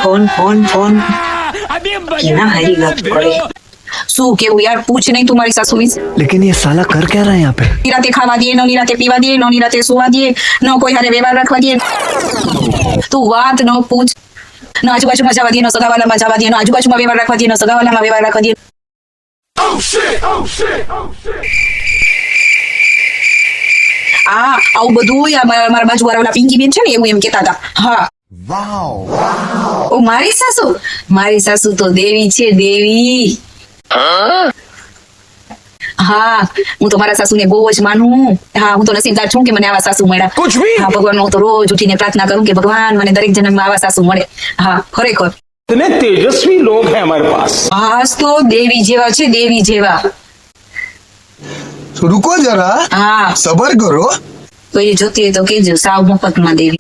Phone केना हरी लत पड़े શું કેવું યાર પૂછ નહીં તું મારી સાસુ વિશે लेकिन ये साला कर क्या रहा है यहाँ पे? નિરાતે ખાવા દે નો નિરાતે પીવા દે નો નિરાતે સુવા દે નો કોઈ હારે વ્યવહાર રાખવા દે તું વાત નો પૂછ નો આજુબાજુમાં જવા દે નો સગાવાલામાં જવા દે નો આજુબાજુમાં વ્યવહાર રાખવા દે નો સગાવાલામાં વ્યવહાર રાખવા દે આવું બધું મારા બાજુવાળા ઓલા પિંકી બેન છે ને એવું એમ કહેતા હતા હા ઓ મારી સાસુ તો દેવી છે દેવી હા હું તો મારા સાસુને બહુ જ માનું હા હું તો નસીબદાર છું કે મને આવા સાસુ મળ્યા હા ભગવાન હું તો રોજ ઉઠીને પ્રાર્થના કરું કે ભગવાન મને દરેક જન્મમાં આવા સાસુ મળે હા ખરેખર इतने तेजस्वी लोग हैं हमारे पास હા તો દેવી જેવા છે દેવી જેવા तो रुको जरा હા सबर करो તો એ જોતી હોય તો કેજો સાવ મફતમાં દેવી